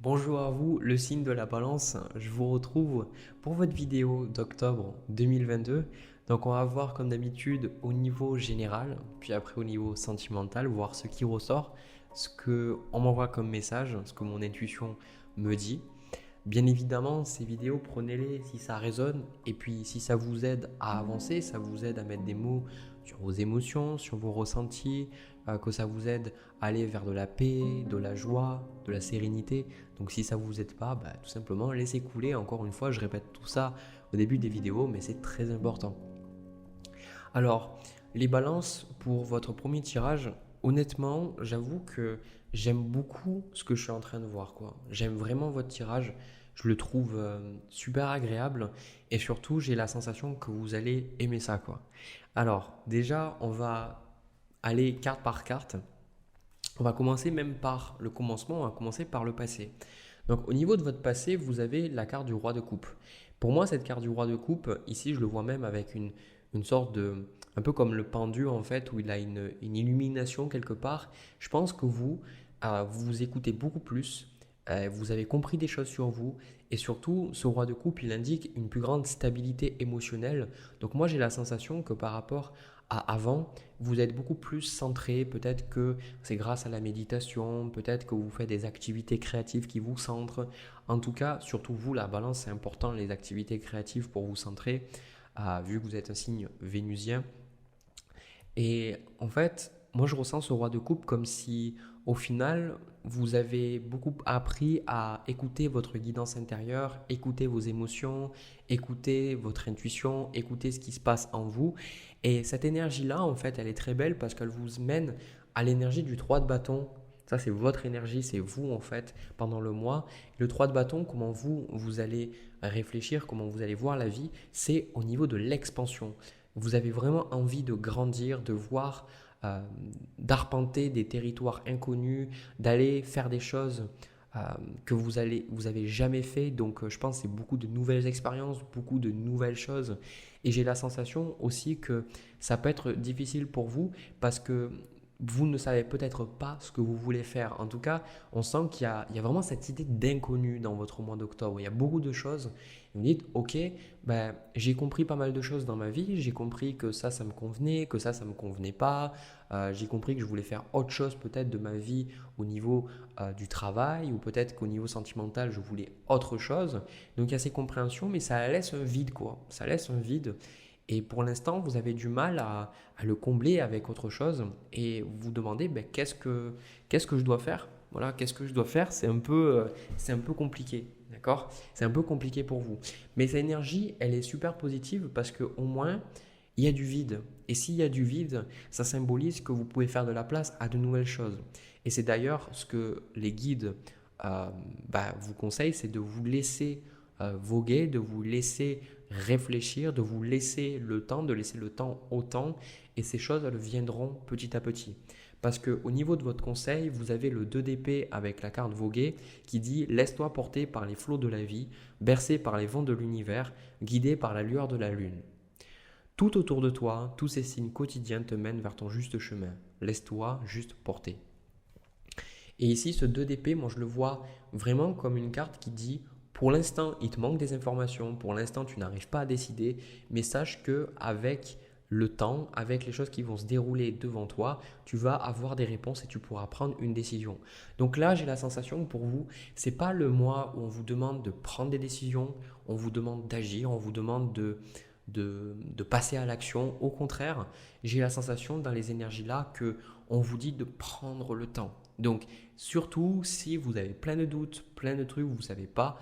Bonjour à vous, le signe de la balance. Je vous retrouve pour votre vidéo d'octobre 2022. Donc on va voir comme d'habitude au niveau général, puis après au niveau sentimental, voir ce qui ressort, ce que on m'envoie comme message, ce que mon intuition me dit. Bien évidemment, ces vidéos, prenez-les si ça résonne et puis si ça vous aide à avancer, ça vous aide à mettre des mots sur vos émotions, sur vos ressentis, que ça vous aide à aller vers de la paix, de la joie, de la sérénité. Donc si ça ne vous aide pas, tout simplement laissez couler. Encore une fois, je répète tout ça au début des vidéos, mais c'est très important. Alors, les balances pour votre premier tirage, honnêtement, j'avoue que j'aime beaucoup ce que je suis en train de voir, quoi. J'aime vraiment votre tirage, je le trouve super agréable et surtout, j'ai la sensation que vous allez aimer ça, quoi. Alors, déjà, on va aller carte par carte. On va commencer même par le commencement, on va commencer par le passé. Donc, au niveau de votre passé, vous avez la carte du roi de coupe. Pour moi, cette carte du roi de coupe, ici, je le vois même avec une sorte de, un peu comme le pendu en fait, où il a une illumination quelque part. Je pense que vous vous écoutez beaucoup plus, vous avez compris des choses sur vous, et surtout, ce roi de coupe, il indique une plus grande stabilité émotionnelle. Donc moi, j'ai la sensation que par rapport à avant, vous êtes beaucoup plus centré. Peut-être que c'est grâce à la méditation, peut-être que vous faites des activités créatives qui vous centrent. En tout cas, surtout vous, la balance, c'est important, les activités créatives pour vous centrer, vu que vous êtes un signe vénusien. Et en fait, moi je ressens ce roi de coupe comme si au final, vous avez beaucoup appris à écouter votre guidance intérieure, écouter vos émotions, écouter votre intuition, écouter ce qui se passe en vous. Et cette énergie-là, en fait, elle est très belle parce qu'elle vous mène à l'énergie du 3 de bâton. Ça, c'est votre énergie, c'est vous en fait pendant le mois. Le 3 de bâton, comment vous allez réfléchir, comment vous allez voir la vie, c'est au niveau de l'expansion. Vous avez vraiment envie de grandir, de voir, euh, d'arpenter des territoires inconnus, d'aller faire des choses euh, que vous avez jamais fait. Donc, je pense que c'est beaucoup de nouvelles expériences, beaucoup de nouvelles choses. Et j'ai la sensation aussi que ça peut être difficile pour vous parce que vous ne savez peut-être pas ce que vous voulez faire. En tout cas, on sent il y a vraiment cette idée d'inconnu dans votre mois d'octobre. Il y a beaucoup de choses. Vous dites, ok, j'ai compris pas mal de choses dans ma vie. J'ai compris que ça me convenait, que ça me convenait pas. J'ai compris que je voulais faire autre chose peut-être de ma vie au niveau du travail ou peut-être qu'au niveau sentimental, je voulais autre chose. Donc il y a ces compréhensions, mais ça laisse un vide, quoi. Ça laisse un vide. Et pour l'instant, vous avez du mal à le combler avec autre chose et vous vous demandez qu'est-ce que je dois faire. Voilà, qu'est-ce que je dois faire. C'est un peu compliqué, d'accord? C'est un peu compliqué pour vous. Mais cette énergie, elle est super positive parce qu'au moins, il y a du vide. Et s'il y a du vide, ça symbolise que vous pouvez faire de la place à de nouvelles choses. Et c'est d'ailleurs ce que les guides vous conseillent, c'est de vous laisser voguer, de vous laisser réfléchir, de vous laisser le temps, de laisser le temps au temps, et ces choses, elles viendront petit à petit. Parce qu'au niveau de votre conseil, vous avez le 2 d'épée avec la carte voguer qui dit « Laisse-toi porter par les flots de la vie, bercé par les vents de l'univers, guidé par la lueur de la lune. Tout autour de toi, tous ces signes quotidiens te mènent vers ton juste chemin. Laisse-toi juste porter. » Et ici, ce 2 d'épée, moi je le vois vraiment comme une carte qui dit pour l'instant, il te manque des informations, pour l'instant, tu n'arrives pas à décider, mais sache que avec le temps, avec les choses qui vont se dérouler devant toi, tu vas avoir des réponses et tu pourras prendre une décision. Donc là, j'ai la sensation que pour vous, c'est pas le mois où on vous demande de prendre des décisions, on vous demande d'agir, on vous demande de passer à l'action. Au contraire, j'ai la sensation dans les énergies là que on vous dit de prendre le temps. Donc, surtout si vous avez plein de doutes, plein de trucs, vous ne savez pas,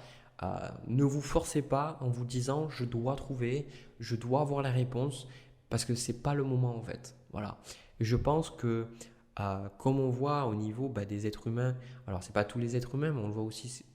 ne vous forcez pas en vous disant je dois trouver, je dois avoir la réponse parce que ce n'est pas le moment en fait. Voilà. Je pense que comme on voit au niveau des êtres humains, alors ce n'est pas tous les êtres humains, mais on le voit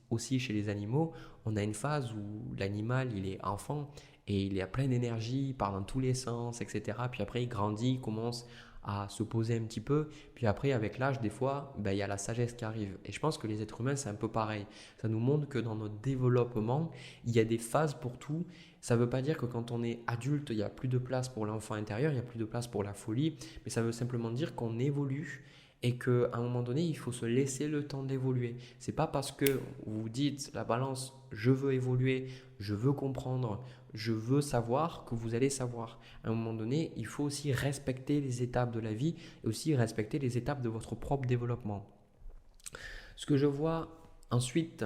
aussi chez les animaux, on a une phase où l'animal il est enfant et il est à plein d'énergie, il part dans tous les sens, etc. Puis après il grandit, il commence à se poser un petit peu. Puis après, avec l'âge, des fois, il y a la sagesse qui arrive. Et je pense que les êtres humains, c'est un peu pareil. Ça nous montre que dans notre développement, il y a des phases pour tout. Ça ne veut pas dire que quand on est adulte, il n'y a plus de place pour l'enfant intérieur, il n'y a plus de place pour la folie, mais ça veut simplement dire qu'on évolue et qu'à un moment donné, il faut se laisser le temps d'évoluer. C'est pas parce que vous dites la balance, je veux évoluer, je veux comprendre, je veux savoir que vous allez savoir. À un moment donné, il faut aussi respecter les étapes de la vie et aussi respecter les étapes de votre propre développement. Ce que je vois ensuite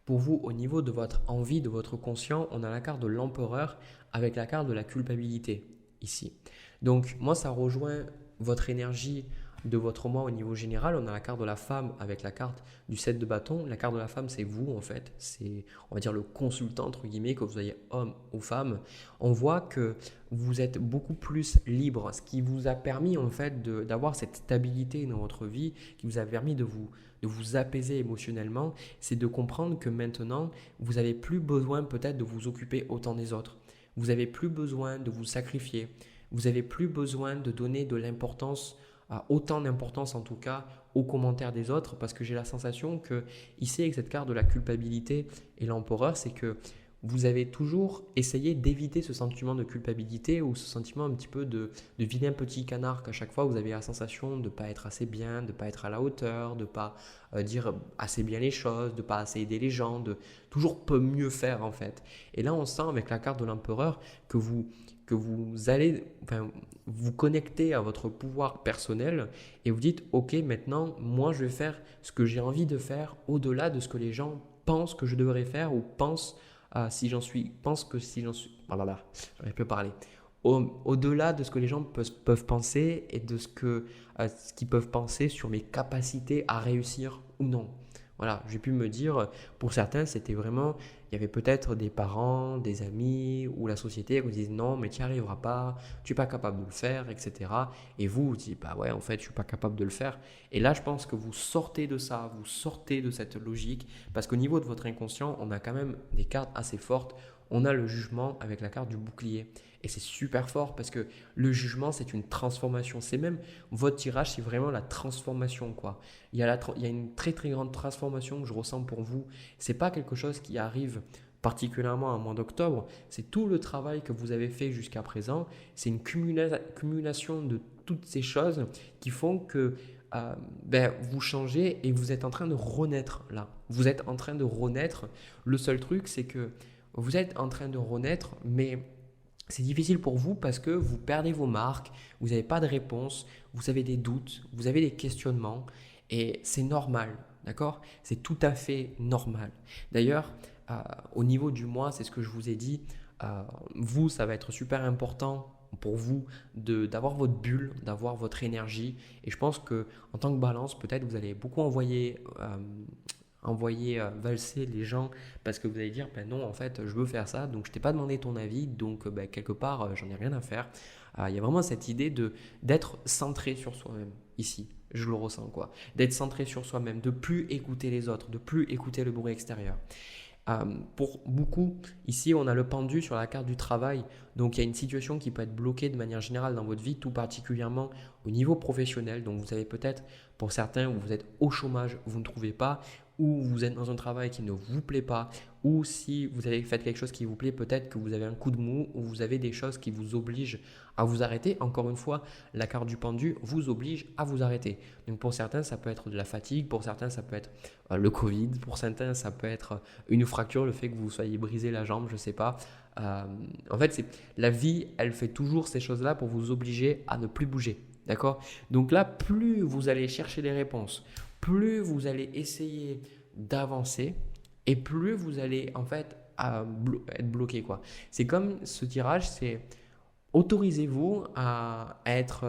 pour vous au niveau de votre envie, de votre conscient, on a la carte de l'empereur avec la carte de la culpabilité ici. Donc moi, ça rejoint votre énergie de votre moi au niveau général. On a la carte de la femme avec la carte du 7 de bâton. La carte de la femme, c'est vous en fait. C'est, on va dire, le consultant, entre guillemets, que vous soyez homme ou femme. On voit que vous êtes beaucoup plus libre, ce qui vous a permis en fait d'avoir cette stabilité dans votre vie, qui vous a permis de vous apaiser émotionnellement, c'est de comprendre que maintenant, vous n'avez plus besoin peut-être de vous occuper autant des autres. Vous n'avez plus besoin de vous sacrifier. Vous n'avez plus besoin de donner de l'importance, autant d'importance en tout cas, aux commentaires des autres, parce que j'ai la sensation que ici, avec cette carte de la culpabilité et l'empereur, c'est que vous avez toujours essayé d'éviter ce sentiment de culpabilité ou ce sentiment un petit peu de vilain petit canard, qu'à chaque fois vous avez la sensation de ne pas être assez bien, de ne pas être à la hauteur, de ne pas dire assez bien les choses, de ne pas assez aider les gens, de toujours peu mieux faire en fait. Et là on sent avec la carte de l'empereur que vous allez vous connecter à votre pouvoir personnel et vous dites ok, maintenant moi je vais faire ce que j'ai envie de faire au-delà de ce que les gens pensent que je devrais faire ou pensent si j'en suis, pense que si j'en suis, oh là là, j'aurais pu parler. Au-delà de ce que les gens peuvent penser et de ce qu'ils peuvent penser sur mes capacités à réussir ou non. Voilà, j'ai pu me dire, pour certains, c'était vraiment, il y avait peut-être des parents, des amis ou la société qui vous disent non, mais tu n'y arriveras pas, tu n'es pas capable de le faire, etc. Et vous dites, bah ouais, en fait, je ne suis pas capable de le faire. Et là, je pense que vous sortez de ça, vous sortez de cette logique, parce qu'au niveau de votre inconscient, on a quand même des cartes assez fortes. On a le jugement avec la carte du bouclier. Et c'est super fort parce que le jugement, c'est une transformation. C'est même, votre tirage, c'est vraiment la transformation, quoi. Il y a une très très grande transformation que je ressens pour vous. Ce n'est pas quelque chose qui arrive particulièrement au mois d'octobre. C'est tout le travail que vous avez fait jusqu'à présent. C'est une cumulation de toutes ces choses qui font que vous changez et vous êtes en train de renaître là. Vous êtes en train de renaître. Le seul truc, c'est que vous êtes en train de renaître, mais c'est difficile pour vous parce que vous perdez vos marques, vous n'avez pas de réponse, vous avez des doutes, vous avez des questionnements et c'est normal, d'accord? C'est tout à fait normal. D'ailleurs, au niveau du mois, c'est ce que je vous ai dit, vous, ça va être super important pour vous d'avoir votre bulle, d'avoir votre énergie et je pense que en tant que balance, peut-être vous allez beaucoup envoyer valser les gens parce que vous allez dire ben non en fait je veux faire ça donc je t'ai pas demandé ton avis donc quelque part j'en ai rien à faire. Il y a vraiment cette idée d'être centré sur soi-même ici, je le ressens quoi, d'être centré sur soi-même, de plus écouter les autres, de plus écouter le bruit extérieur. Pour beaucoup, ici on a le pendu sur la carte du travail, donc il y a une situation qui peut être bloquée de manière générale dans votre vie, tout particulièrement au niveau professionnel. Donc vous avez peut-être, pour certains, où vous êtes au chômage, vous ne trouvez pas, ou vous êtes dans un travail qui ne vous plaît pas, ou si vous avez fait quelque chose qui vous plaît, peut-être que vous avez un coup de mou, ou vous avez des choses qui vous obligent à vous arrêter. Encore une fois, la carte du pendu vous oblige à vous arrêter. Donc pour certains, ça peut être de la fatigue, pour certains, ça peut être le Covid, pour certains, ça peut être une fracture, le fait que vous soyez brisé la jambe, je ne sais pas. En fait, la vie, elle fait toujours ces choses-là pour vous obliger à ne plus bouger. D'accord? Donc là, plus vous allez chercher des réponses, plus vous allez essayer d'avancer et plus vous allez en fait être bloqué, quoi. C'est comme ce tirage, c'est autorisez-vous à être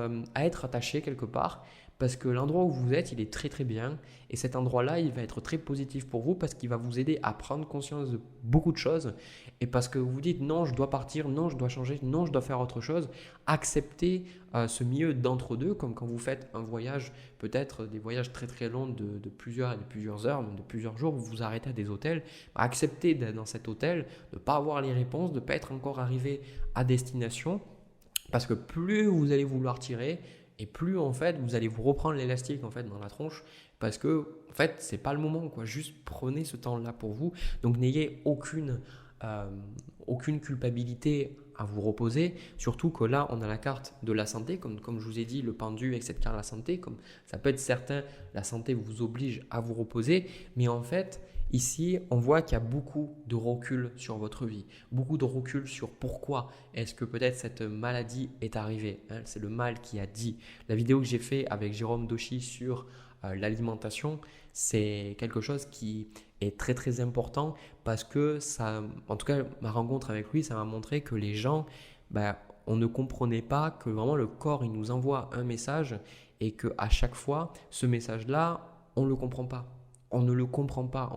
attaché quelque part parce que l'endroit où vous êtes, il est très très bien et cet endroit-là, il va être très positif pour vous parce qu'il va vous aider à prendre conscience de beaucoup de choses et parce que vous vous dites non, je dois partir, non, je dois changer, non, je dois faire autre chose. Acceptez ce milieu d'entre-deux comme quand vous faites un voyage, peut-être des voyages très très longs de plusieurs heures, de plusieurs jours, vous vous arrêtez à des hôtels. Acceptez d'être dans cet hôtel, de ne pas avoir les réponses, de ne pas être encore arrivé à destination. Parce que plus vous allez vouloir tirer et plus en fait vous allez vous reprendre l'élastique en fait dans la tronche parce que en fait c'est pas le moment quoi. Juste prenez ce temps-là pour vous. Donc n'ayez aucune culpabilité à vous reposer, surtout que là, on a la carte de la santé, comme je vous ai dit, le pendu avec cette carte de la santé, comme ça peut être certain, la santé vous oblige à vous reposer, mais en fait, ici, on voit qu'il y a beaucoup de recul sur votre vie, beaucoup de recul sur pourquoi est-ce que peut-être cette maladie est arrivée, hein. C'est le mal qui a dit. La vidéo que j'ai fait avec Jérôme Doshi sur l'alimentation, c'est quelque chose qui est très très important parce que ça, en tout cas ma rencontre avec lui, ça m'a montré que les gens, on ne comprenait pas que vraiment le corps il nous envoie un message et que à chaque fois ce message-là, on ne le comprend pas. On ne le comprend pas.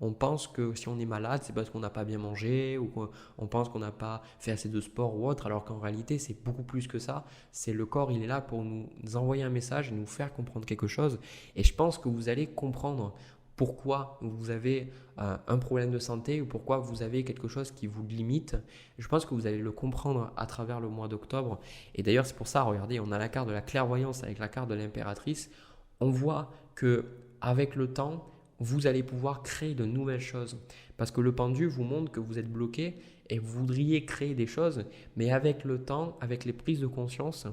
On pense que si on est malade, c'est parce qu'on n'a pas bien mangé ou qu'on pense qu'on n'a pas fait assez de sport ou autre, alors qu'en réalité, c'est beaucoup plus que ça. C'est le corps, il est là pour nous envoyer un message et nous faire comprendre quelque chose. Et je pense que vous allez comprendre pourquoi vous avez un problème de santé ou pourquoi vous avez quelque chose qui vous limite. Je pense que vous allez le comprendre à travers le mois d'octobre. Et d'ailleurs, c'est pour ça, regardez, on a la carte de la clairvoyance avec la carte de l'impératrice. On voit que avec le temps, vous allez pouvoir créer de nouvelles choses. Parce que le pendu vous montre que vous êtes bloqué et vous voudriez créer des choses, mais avec le temps, avec les prises de conscience,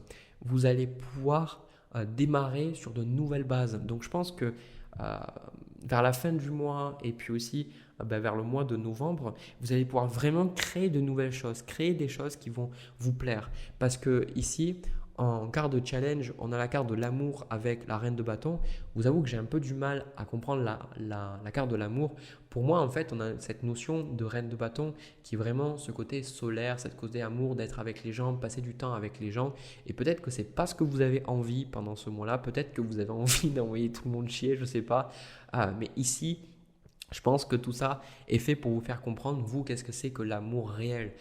vous allez pouvoir démarrer sur de nouvelles bases. Donc je pense que vers la fin du mois et puis aussi vers le mois de novembre, vous allez pouvoir vraiment créer de nouvelles choses, créer des choses qui vont vous plaire. Parce que ici, en carte de challenge, on a la carte de l'amour avec la reine de bâton. Vous avoue que j'ai un peu du mal à comprendre la carte de l'amour. Pour moi, en fait, on a cette notion de reine de bâton qui est vraiment ce côté solaire, cette côté amour d'être avec les gens, passer du temps avec les gens. Et peut-être que c'est pas ce que vous avez envie pendant ce mois-là. Peut-être que vous avez envie d'envoyer tout le monde chier, je sais pas. Mais ici, je pense que tout ça est fait pour vous faire comprendre, vous, qu'est-ce que c'est que l'amour réel.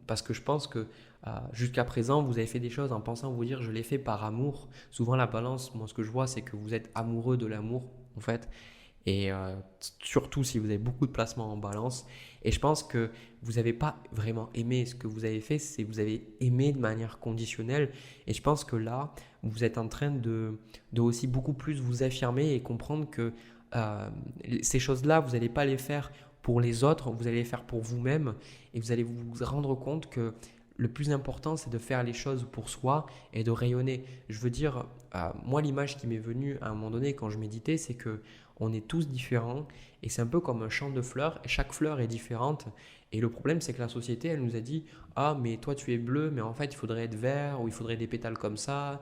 Parce que je pense que jusqu'à présent, vous avez fait des choses en pensant vous dire je l'ai fait par amour. Souvent, la balance, moi, ce que je vois, c'est que vous êtes amoureux de l'amour, en fait. Et surtout si vous avez beaucoup de placements en balance. Et je pense que vous n'avez pas vraiment aimé ce que vous avez fait, c'est que vous avez aimé de manière conditionnelle. Et je pense que là, vous êtes en train de aussi beaucoup plus vous affirmer et comprendre que ces choses-là, vous n'allez pas les faire pour les autres, vous allez les faire pour vous-même et vous allez vous rendre compte que le plus important, c'est de faire les choses pour soi et de rayonner. Je veux dire, moi, l'image qui m'est venue à un moment donné quand je méditais, c'est que on est tous différents et c'est un peu comme un champ de fleurs. Chaque fleur est différente. Et le problème, c'est que la société, elle nous a dit ah, mais toi, tu es bleu, mais en fait, il faudrait être vert ou il faudrait des pétales comme ça.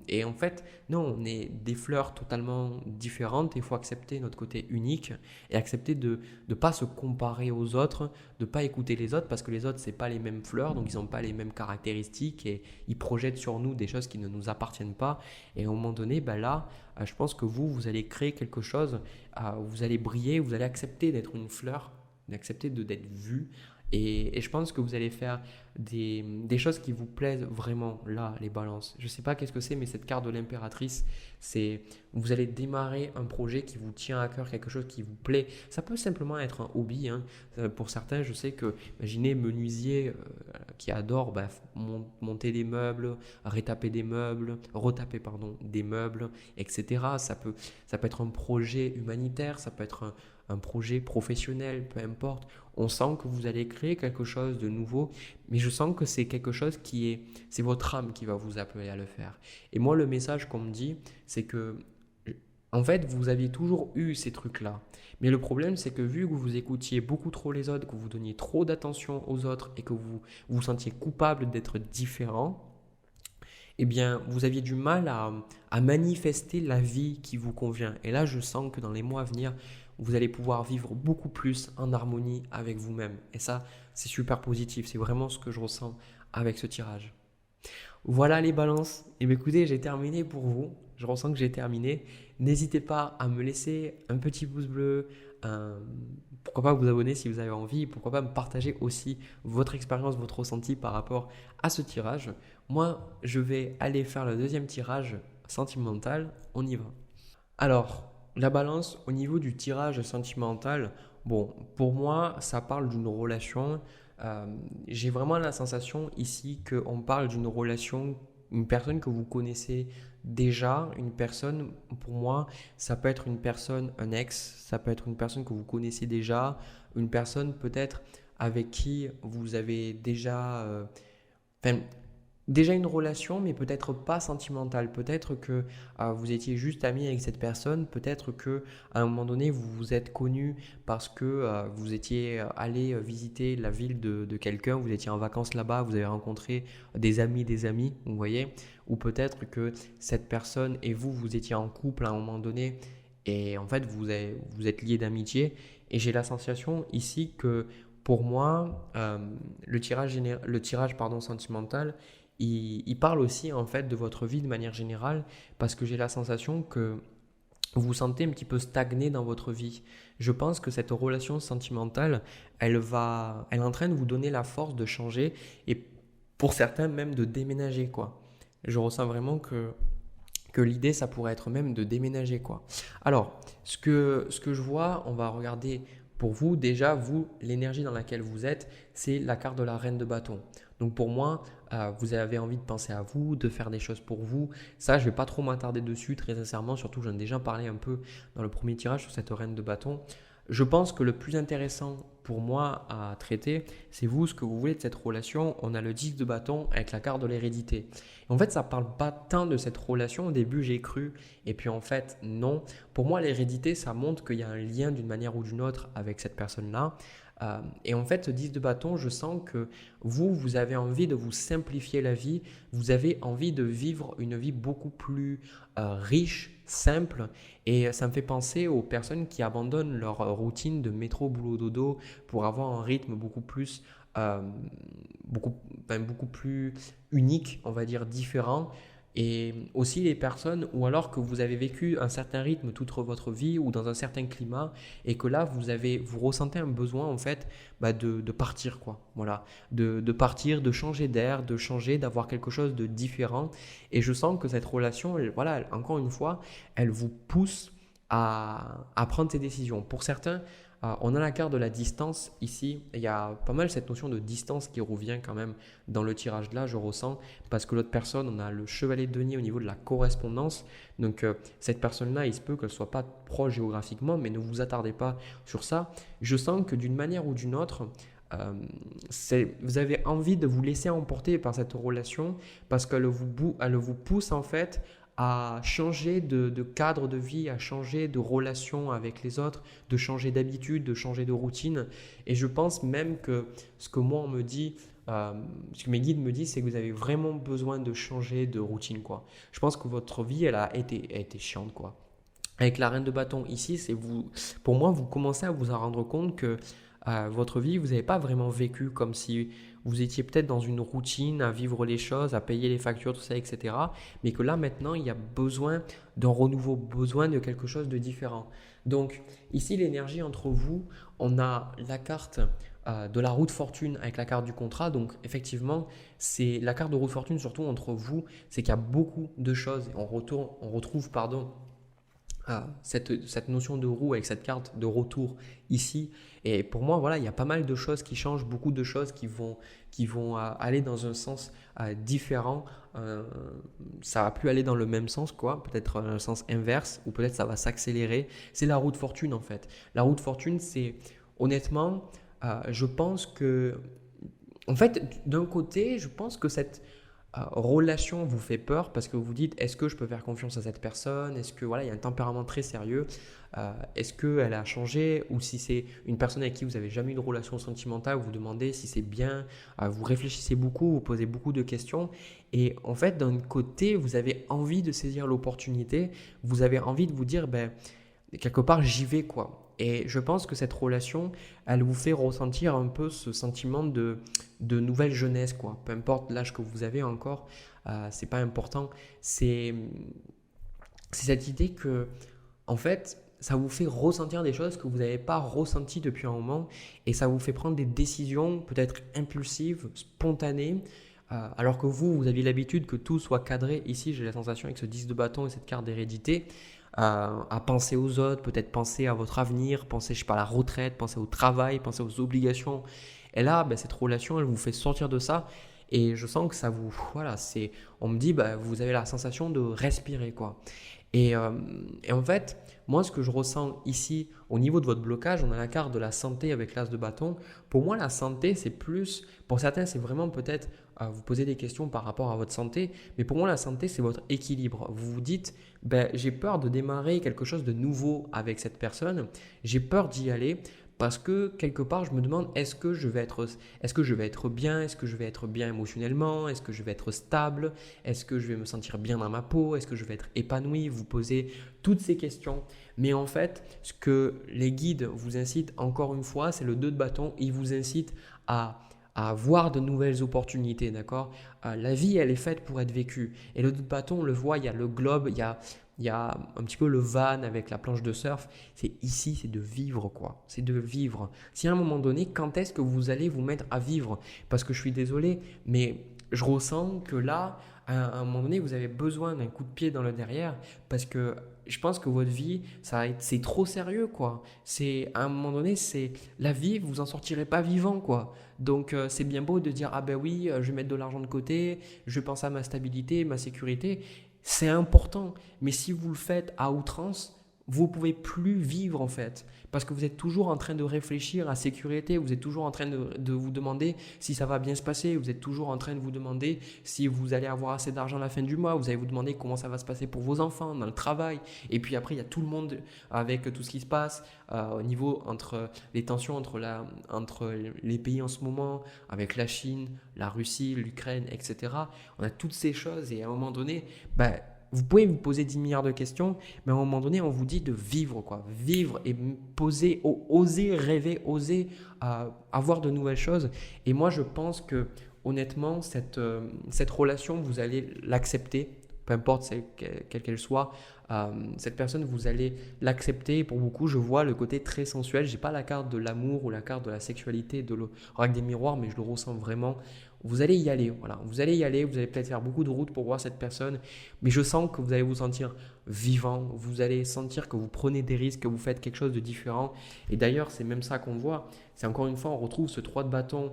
Et en fait, non, on est des fleurs totalement différentes. Il faut accepter notre côté unique et accepter de ne pas se comparer aux autres, de ne pas écouter les autres parce que les autres, ce n'est pas les mêmes fleurs, donc ils n'ont pas les mêmes caractéristiques et ils projettent sur nous des choses qui ne nous appartiennent pas. Et à un moment donné, là, je pense que vous allez créer quelque chose, vous allez briller, vous allez accepter d'être une fleur, d'accepter d'être vu. Et je pense que vous allez faire des choses qui vous plaisent vraiment, là, les balances. Je ne sais pas qu'est-ce que c'est, mais cette carte de l'impératrice, c'est vous allez démarrer un projet qui vous tient à cœur, quelque chose qui vous plaît. Ça peut simplement être un hobby, hein. Pour certains, je sais que, imaginez, menuisier qui adore monter des meubles, retaper des meubles, des meubles, etc. Ça peut être un projet humanitaire, ça peut être un projet professionnel, peu importe. On sent que vous allez créer quelque chose de nouveau, mais je sens que c'est quelque chose c'est votre âme qui va vous appeler à le faire. Et moi, le message qu'on me dit, c'est que, en fait, vous aviez toujours eu ces trucs-là. Mais le problème, c'est que vu que vous écoutiez beaucoup trop les autres, que vous donniez trop d'attention aux autres et que vous vous sentiez coupable d'être différent, eh bien, vous aviez du mal à manifester la vie qui vous convient. Et là, je sens que dans les mois à venir, vous allez pouvoir vivre beaucoup plus en harmonie avec vous-même. Et ça, c'est super positif. C'est vraiment ce que je ressens avec ce tirage. Voilà les balances. Et bien écoutez, j'ai terminé pour vous. Je ressens que j'ai terminé. N'hésitez pas à me laisser un petit pouce bleu. Pourquoi pas vous abonner si vous avez envie. Pourquoi pas me partager aussi votre expérience, votre ressenti par rapport à ce tirage. Moi, je vais aller faire le deuxième tirage sentimental. On y va. Alors, la balance au niveau du tirage sentimental, bon, pour moi, ça parle d'une relation. J'ai vraiment la sensation ici qu'on parle d'une relation, une personne que vous connaissez déjà, une personne, pour moi, ça peut être une personne, un ex, ça peut être une personne que vous connaissez déjà, une personne peut-être avec qui vous avez enfin, déjà une relation, mais peut-être pas sentimentale. Peut-être que vous étiez juste amis avec cette personne. Peut-être que à un moment donné, vous vous êtes connus parce que vous étiez allé visiter la ville de quelqu'un. Vous étiez en vacances là-bas. Vous avez rencontré des amis, vous voyez. Ou peut-être que cette personne et vous, vous étiez en couple à un moment donné. Et en fait, vous êtes liés d'amitié. Et j'ai la sensation ici que pour moi, le tirage pardon, sentimental, il parle aussi en fait de votre vie de manière générale parce que j'ai la sensation que vous vous sentez un petit peu stagné dans votre vie. Je pense que cette relation sentimentale, elle est en train de vous donner la force de changer et pour certains même de déménager quoi. Je ressens vraiment que l'idée, ça pourrait être même de déménager, quoi. Alors, ce que je vois, on va regarder pour vous. Déjà, vous, l'énergie dans laquelle vous êtes, c'est la carte de la reine de bâton. Donc pour moi, vous avez envie de penser à vous, de faire des choses pour vous. Ça, je ne vais pas trop m'attarder dessus, très sincèrement. Surtout, j'en ai déjà parlé un peu dans le premier tirage sur cette reine de bâton. Je pense que le plus intéressant pour moi à traiter, c'est vous, ce que vous voulez de cette relation. On a le 10 de bâton avec la carte de l'hérédité. En fait, ça ne parle pas tant de cette relation. Au début, j'ai cru. Et puis en fait, non. Pour moi, l'hérédité, ça montre qu'il y a un lien d'une manière ou d'une autre avec cette personne-là. Et en fait, ce 10 de bâton, je sens que vous avez envie de vous simplifier la vie. Vous avez envie de vivre une vie beaucoup plus riche, simple. Et ça me fait penser aux personnes qui abandonnent leur routine de métro, boulot, dodo pour avoir un rythme euh, beaucoup plus unique, on va dire différent. Et aussi les personnes, ou alors que vous avez vécu un certain rythme toute votre vie ou dans un certain climat et que là vous ressentez un besoin en fait de partir quoi. Voilà, de partir, de changer d'air, de changer, d'avoir quelque chose de différent. Et je sens que cette relation, voilà, encore une fois, elle vous pousse à prendre ces décisions. Pour certains, on a la carte de la distance ici. Il y a pas mal cette notion de distance qui revient quand même dans le tirage là, je ressens, parce que l'autre personne, on a le chevalier de denier au niveau de la correspondance. Donc cette personne-là, il se peut qu'elle ne soit pas proche géographiquement, mais ne vous attardez pas sur ça. Je sens que d'une manière ou d'une autre, vous avez envie de vous laisser emporter par cette relation parce qu'elle vous pousse en fait à changer de cadre de vie, à changer de relation avec les autres, de changer d'habitude, de changer de routine. Et je pense même que ce que moi on me dit, ce que mes guides me disent, c'est que vous avez vraiment besoin de changer de routine, quoi. Je pense que votre vie, elle a été chiante, quoi. Avec la reine de bâton ici, pour moi, vous commencez à vous en rendre compte que votre vie, vous n'avez pas vraiment vécu comme si vous étiez peut-être dans une routine à vivre les choses, à payer les factures, tout ça, etc. Mais que là, maintenant, il y a besoin d'un renouveau, besoin de quelque chose de différent. Donc, ici, l'énergie entre vous, on a la carte de la roue de fortune avec la carte du contrat. Donc, effectivement, c'est la carte de roue de fortune, surtout entre vous, c'est qu'il y a beaucoup de choses. On retrouve, cette notion de roue avec cette carte de retour ici. Et pour moi, voilà, il y a pas mal de choses qui changent, beaucoup de choses qui vont aller dans un sens différent. Ça va plus aller dans le même sens, quoi. Peut-être un sens inverse ou peut-être ça va s'accélérer. C'est la roue de fortune en fait. La roue de fortune, c'est honnêtement, je pense que, en fait, d'un côté, je pense que cette relation vous fait peur parce que vous vous dites est-ce que je peux faire confiance à cette personne, est-ce que voilà, il y a un tempérament très sérieux, est-ce qu'elle a changé ou si c'est une personne avec qui vous n'avez jamais eu de relation sentimentale, vous vous demandez si c'est bien, vous réfléchissez beaucoup, vous posez beaucoup de questions et en fait d'un côté vous avez envie de saisir l'opportunité, vous avez envie de vous dire quelque part j'y vais quoi. Et je pense que cette relation, elle vous fait ressentir un peu ce sentiment de nouvelle jeunesse, quoi. Peu importe l'âge que vous avez encore, c'est pas important. C'est cette idée que, en fait, ça vous fait ressentir des choses que vous n'avez pas ressenties depuis un moment et ça vous fait prendre des décisions peut-être impulsives, spontanées, alors que vous aviez l'habitude que tout soit cadré. Ici, j'ai la sensation avec ce 10 de bâton et cette carte d'hérédité, à penser aux autres, peut-être penser à votre avenir, penser, je sais pas, à la retraite, penser au travail, penser aux obligations. Et là, cette relation, elle vous fait sortir de ça. Et je sens que ça vous, voilà, on me dit, vous avez la sensation de respirer, quoi. Et en fait, moi, ce que je ressens ici au niveau de votre blocage, on a la carte de la santé avec l'as de bâton. Pour moi, la santé, c'est plus, pour certains, c'est vraiment peut-être vous poser des questions par rapport à votre santé, mais pour moi, la santé, c'est votre équilibre. Vous vous dites, ben, j'ai peur de démarrer quelque chose de nouveau avec cette personne, j'ai peur d'y aller. Parce que quelque part, je me demande, est-ce que je vais être bien? Est-ce que je vais être bien émotionnellement? Est-ce que je vais être stable? Est-ce que je vais me sentir bien dans ma peau? Est-ce que je vais être épanoui? Vous posez toutes ces questions. Mais en fait, ce que les guides vous incitent, encore une fois, c'est le 2 de bâton. Ils vous incitent à avoir de nouvelles opportunités, d'accord? La vie, elle est faite pour être vécue. Et le 2 de bâton, on le voit, il y a le globe, il y a un petit peu le van avec la planche de surf. C'est ici, c'est de vivre quoi. C'est de vivre. Si à un moment donné, quand est-ce que vous allez vous mettre à vivre? Parce que je suis désolé, mais je ressens que là, à un moment donné, vous avez besoin d'un coup de pied dans le derrière parce que je pense que votre vie, c'est trop sérieux quoi. C'est à un moment donné, c'est la vie, vous en sortirez pas vivant quoi. Donc c'est bien beau de dire ah ben oui, je vais mettre de l'argent de côté, je pense à ma stabilité, ma sécurité. C'est important, mais si vous le faites à outrance, vous ne pouvez plus vivre en fait. Parce que vous êtes toujours en train de réfléchir à sécurité, vous êtes toujours en train de vous demander si ça va bien se passer, vous êtes toujours en train de vous demander si vous allez avoir assez d'argent à la fin du mois, vous allez vous demander comment ça va se passer pour vos enfants, dans le travail. Et puis après, il y a tout le monde avec tout ce qui se passe au niveau entre les tensions entre les pays en ce moment, avec la Chine, la Russie, l'Ukraine, etc. On a toutes ces choses et à un moment donné, bah, vous pouvez vous poser 10 milliards de questions, mais à un moment donné, on vous dit de vivre, quoi. Vivre et poser, oser rêver, oser avoir de nouvelles choses. Et moi, je pense que honnêtement, cette relation, vous allez l'accepter, peu importe quelle qu'elle soit. Cette personne, vous allez l'accepter. Pour beaucoup, je vois le côté très sensuel. Je n'ai pas la carte de l'amour ou la carte de la sexualité de l'oracle des miroirs, mais je le ressens vraiment. Vous allez y aller, voilà. Vous allez y aller, vous allez peut-être faire beaucoup de routes pour voir cette personne, mais je sens que vous allez vous sentir vivant, vous allez sentir que vous prenez des risques, que vous faites quelque chose de différent. Et d'ailleurs, c'est même ça qu'on voit. C'est encore une fois, on retrouve ce 3 de bâton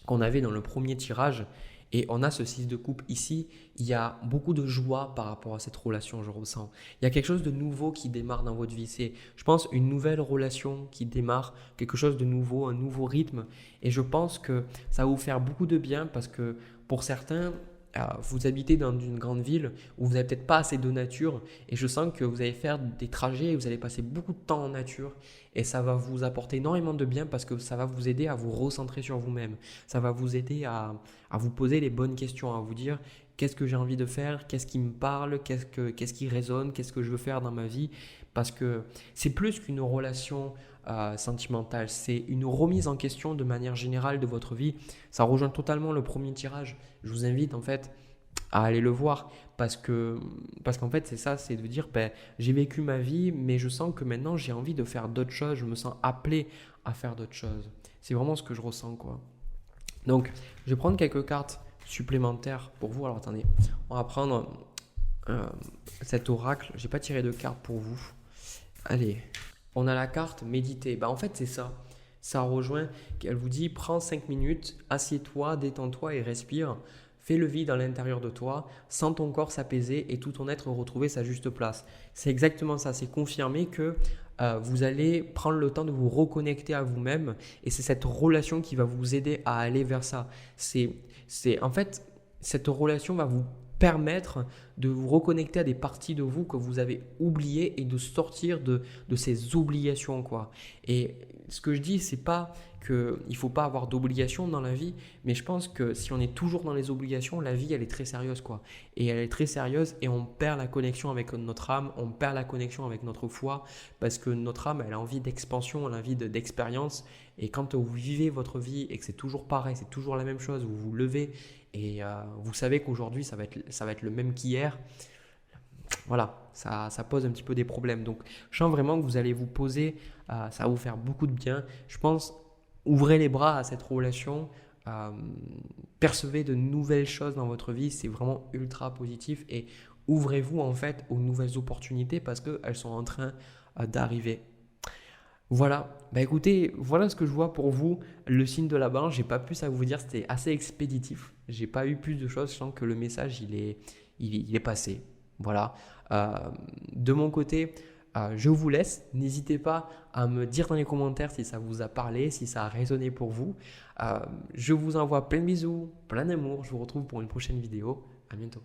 qu'on avait dans le premier tirage. Et on a ce 6 de coupe ici, il y a beaucoup de joie par rapport à cette relation, je ressens. Il y a quelque chose de nouveau qui démarre dans votre vie. C'est, je pense, une nouvelle relation qui démarre, quelque chose de nouveau, un nouveau rythme. Et je pense que ça va vous faire beaucoup de bien parce que pour certains, vous habitez dans une grande ville où vous n'avez peut-être pas assez de nature et je sens que vous allez faire des trajets et vous allez passer beaucoup de temps en nature et ça va vous apporter énormément de bien parce que ça va vous aider à vous recentrer sur vous-même. Ça va vous aider à vous poser les bonnes questions, à vous dire qu'est-ce que j'ai envie de faire, qu'est-ce qui me parle, qu'est-ce qui résonne, qu'est-ce que je veux faire dans ma vie parce que c'est plus qu'une relation sentimentale, c'est une remise en question de manière générale de votre vie. Ça rejoint totalement le premier tirage. Je vous invite en fait à aller le voir parce qu'en fait c'est ça, c'est de dire ben, j'ai vécu ma vie mais je sens que maintenant j'ai envie de faire d'autres choses, je me sens appelé à faire d'autres choses. C'est vraiment ce que je ressens quoi. Donc je vais prendre quelques cartes supplémentaires pour vous. Alors attendez, on va prendre cet oracle. J'ai pas tiré de carte pour vous. Allez, on a la carte méditer. Bah, en fait, c'est ça. Ça rejoint, elle vous dit prends 5 minutes, assieds-toi, détends-toi et respire. Fais le vide à l'intérieur de toi, sens ton corps s'apaiser et tout ton être retrouver sa juste place. C'est exactement ça, c'est confirmer que vous allez prendre le temps de vous reconnecter à vous-même et c'est cette relation qui va vous aider à aller vers ça. En fait, cette relation va vous permettre de vous reconnecter à des parties de vous que vous avez oubliées et de sortir de ces obligations quoi. Et ce que je dis, c'est pas qu'il ne faut pas avoir d'obligations dans la vie, mais je pense que si on est toujours dans les obligations, la vie elle est très sérieuse quoi. Et elle est très sérieuse et on perd la connexion avec notre âme, on perd la connexion avec notre foi parce que notre âme elle a envie d'expansion, elle a envie d'expérience et quand vous vivez votre vie et que c'est toujours pareil, c'est toujours la même chose, vous vous levez et vous savez qu'aujourd'hui ça va être le même qu'hier. Voilà, ça pose un petit peu des problèmes. Donc, je sens vraiment que vous allez vous poser, ça va vous faire beaucoup de bien. Je pense, ouvrez les bras à cette relation, percevez de nouvelles choses dans votre vie, c'est vraiment ultra positif et ouvrez-vous en fait aux nouvelles opportunités parce qu'elles sont en train d'arriver. Voilà, bah écoutez, voilà ce que je vois pour vous, le signe de la balance. J'ai pas plus à vous dire, c'était assez expéditif. J'ai pas eu plus de choses, je sens que le message il est passé. Voilà. Euh, de mon côté, je vous laisse. N'hésitez pas à me dire dans les commentaires si ça vous a parlé, si ça a résonné pour vous. Je vous envoie plein de bisous, plein d'amour. Je vous retrouve pour une prochaine vidéo. À bientôt.